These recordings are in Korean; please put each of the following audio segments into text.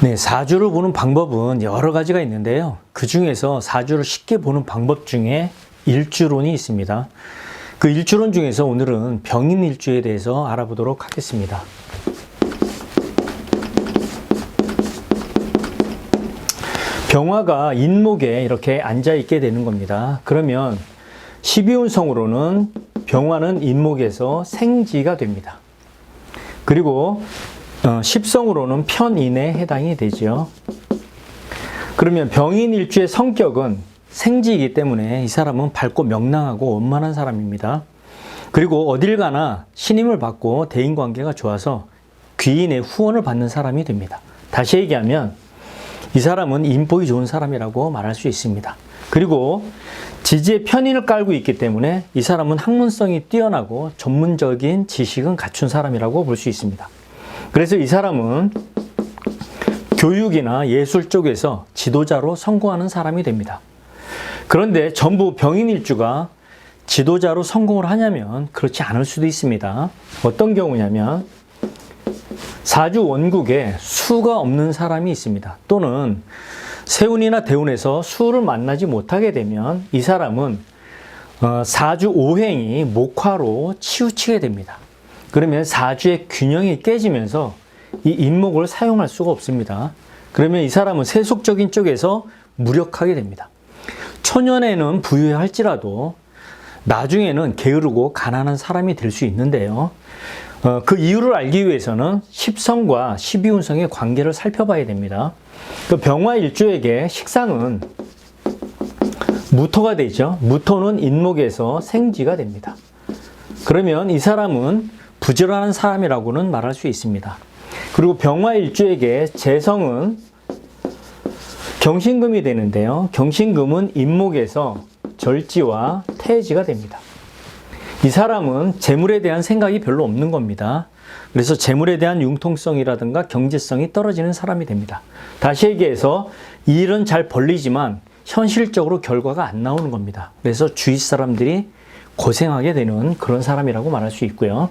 네, 사주를 보는 방법은 여러 가지가 있는데요. 그 중에서 사주를 쉽게 보는 방법 중에 일주론이 있습니다. 그 일주론 중에서 오늘은 병인일주에 대해서 알아보도록 하겠습니다. 병화가 인목에 이렇게 앉아있게 되는 겁니다. 그러면 12운성으로는 병화는 인목에서 생지가 됩니다. 그리고 10성으로는 편인에 해당이 되죠. 그러면 병인일주의 성격은 생지이기 때문에 이 사람은 밝고 명랑하고 원만한 사람입니다. 그리고 어딜 가나 신임을 받고 대인관계가 좋아서 귀인의 후원을 받는 사람이 됩니다. 다시 얘기하면 이 사람은 인복이 좋은 사람이라고 말할 수 있습니다. 그리고 지지에 편인을 깔고 있기 때문에 이 사람은 학문성이 뛰어나고 전문적인 지식은 갖춘 사람이라고 볼 수 있습니다. 그래서 이 사람은 교육이나 예술 쪽에서 지도자로 성공하는 사람이 됩니다. 그런데 전부 병인일주가 지도자로 성공을 하냐면 그렇지 않을 수도 있습니다. 어떤 경우냐면 사주 원국에 수가 없는 사람이 있습니다. 또는 세운이나 대운에서 수를 만나지 못하게 되면 이 사람은 사주 오행이 목화로 치우치게 됩니다. 그러면 사주의 균형이 깨지면서 이 인목을 사용할 수가 없습니다. 그러면 이 사람은 세속적인 쪽에서 무력하게 됩니다. 초년에는 부유할지라도 나중에는 게으르고 가난한 사람이 될 수 있는데요. 그 이유를 알기 위해서는 10성과 12운성의 관계를 살펴봐야 됩니다. 그 병화일주에게 식상은 무토가 되죠. 무토는 인목에서 생지가 됩니다. 그러면 이 사람은 부지런한 사람이라고는 말할 수 있습니다. 그리고 병화일주에게 재성은 경신금이 되는데요. 경신금은 인목에서 절지와 태지가 됩니다. 이 사람은 재물에 대한 생각이 별로 없는 겁니다. 그래서 재물에 대한 융통성이라든가 경제성이 떨어지는 사람이 됩니다. 다시 얘기해서 일은 잘 벌리지만 현실적으로 결과가 안 나오는 겁니다. 그래서 주위 사람들이 고생하게 되는 그런 사람이라고 말할 수 있고요.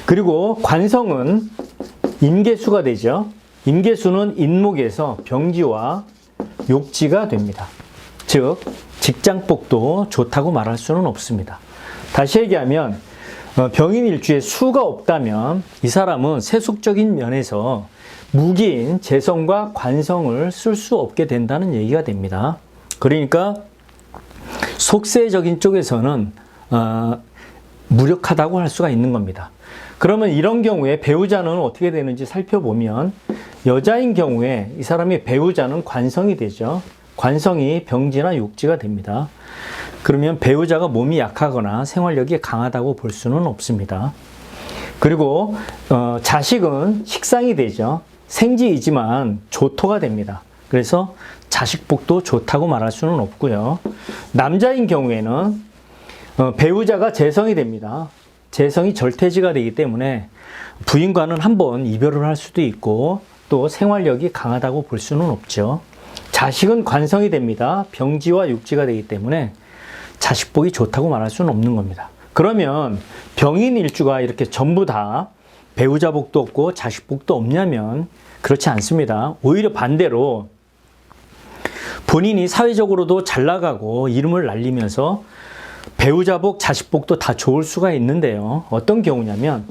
그리고 관성은 임계수가 되죠. 임계수는 인목에서 병지와 욕지가 됩니다. 즉 직장복도 좋다고 말할 수는 없습니다. 다시 얘기하면 병인일주에 수가 없다면 이 사람은 세속적인 면에서 무기인 재성과 관성을 쓸 수 없게 된다는 얘기가 됩니다. 그러니까 속세적인 쪽에서는 무력하다고 할 수가 있는 겁니다. 그러면 이런 경우에 배우자는 어떻게 되는지 살펴보면 여자인 경우에 이 사람의 배우자는 관성이 되죠. 관성이 병지나 욕지가 됩니다. 그러면 배우자가 몸이 약하거나 생활력이 강하다고 볼 수는 없습니다. 그리고 자식은 식상이 되죠. 생지이지만 조토가 됩니다. 그래서 자식복도 좋다고 말할 수는 없고요. 남자인 경우에는 배우자가 재성이 됩니다. 재성이 절태지가 되기 때문에 부인과는 한번 이별을 할 수도 있고 또 생활력이 강하다고 볼 수는 없죠. 자식은 관성이 됩니다. 병지와 육지가 되기 때문에 자식복이 좋다고 말할 수는 없는 겁니다. 그러면 병인일주가 이렇게 전부 다 배우자복도 없고 자식복도 없냐면 그렇지 않습니다. 오히려 반대로 본인이 사회적으로도 잘 나가고 이름을 날리면서 배우자복, 자식복도 다 좋을 수가 있는데요. 어떤 경우냐면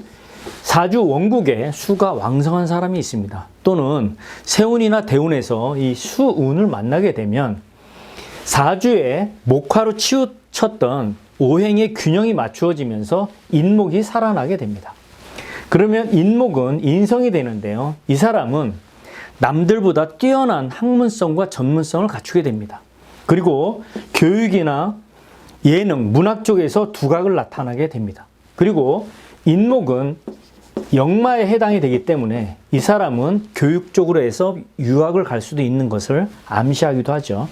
사주 원국에 수가 왕성한 사람이 있습니다. 또는 세운이나 대운에서 이 수운을 만나게 되면 사주에 목화로 치우쳤던 오행의 균형이 맞추어지면서 인목이 살아나게 됩니다. 그러면 인목은 인성이 되는데요. 이 사람은 남들보다 뛰어난 학문성과 전문성을 갖추게 됩니다. 그리고 교육이나 예능, 문학 쪽에서 두각을 나타나게 됩니다. 그리고 인목은 역마에 해당이 되기 때문에 이 사람은 교육 쪽으로 해서 유학을 갈 수도 있는 것을 암시하기도 하죠.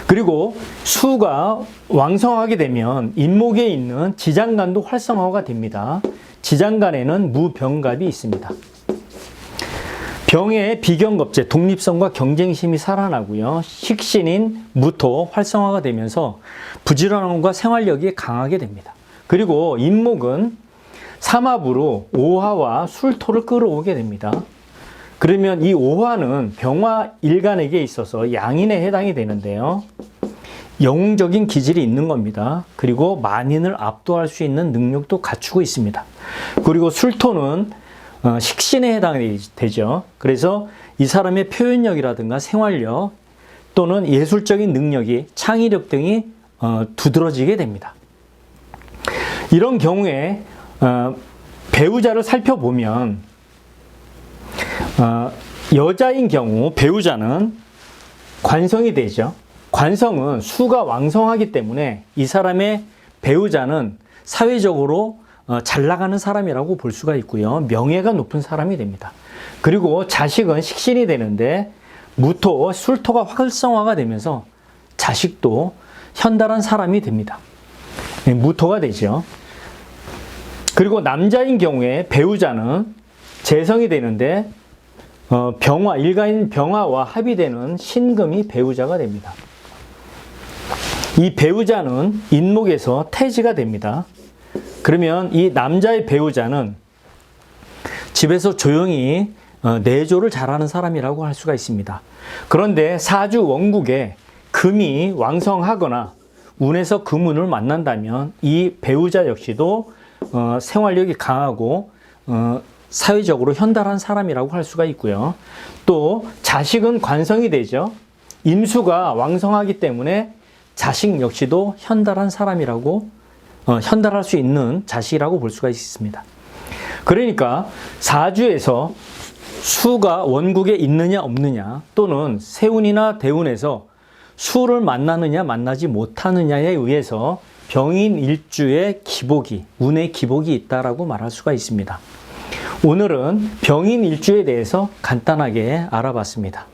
그리고 수가 왕성하게 되면 인목에 있는 지장간도 활성화가 됩니다. 지장간에는 무병갑이 있습니다. 병의 비경겁제, 독립성과 경쟁심이 살아나고요. 식신인 무토 활성화가 되면서 부지런함과 생활력이 강하게 됩니다. 그리고 인목은 삼합으로 오화와 술토를 끌어오게 됩니다. 그러면 이 오화는 병화 일간에게 있어서 양인에 해당이 되는데요. 영웅적인 기질이 있는 겁니다. 그리고 만인을 압도할 수 있는 능력도 갖추고 있습니다. 그리고 술토는 식신에 해당이 되죠. 그래서 이 사람의 표현력이라든가 생활력 또는 예술적인 능력이, 창의력 등이 두드러지게 됩니다. 이런 경우에 배우자를 살펴보면 여자인 경우 배우자는 관성이 되죠. 관성은 수가 왕성하기 때문에 이 사람의 배우자는 사회적으로 잘 나가는 사람이라고 볼 수가 있고요. 명예가 높은 사람이 됩니다. 그리고 자식은 식신이 되는데 무토, 술토가 활성화가 되면서 자식도 현달한 사람이 됩니다. 무토가 되죠. 그리고 남자인 경우에 배우자는 재성이 되는데 병화, 일가인 병화와 합의되는 신금이 배우자가 됩니다. 이 배우자는 인목에서 태지가 됩니다. 그러면 이 남자의 배우자는 집에서 조용히 내조를 잘하는 사람이라고 할 수가 있습니다. 그런데 사주 원국에 금이 왕성하거나 운에서 금운을 만난다면 이 배우자 역시도 생활력이 강하고 사회적으로 현달한 사람이라고 할 수가 있고요. 또 자식은 관성이 되죠. 임수가 왕성하기 때문에 자식 역시도 현달한 사람이라고 현달할 수 있는 자식이라고 볼 수가 있습니다. 그러니까 사주에서 수가 원국에 있느냐 없느냐 또는 세운이나 대운에서 수를 만나느냐 만나지 못하느냐에 의해서 병인 일주의 기복이, 운의 기복이 있다라고 말할 수가 있습니다. 오늘은 병인 일주에 대해서 간단하게 알아봤습니다.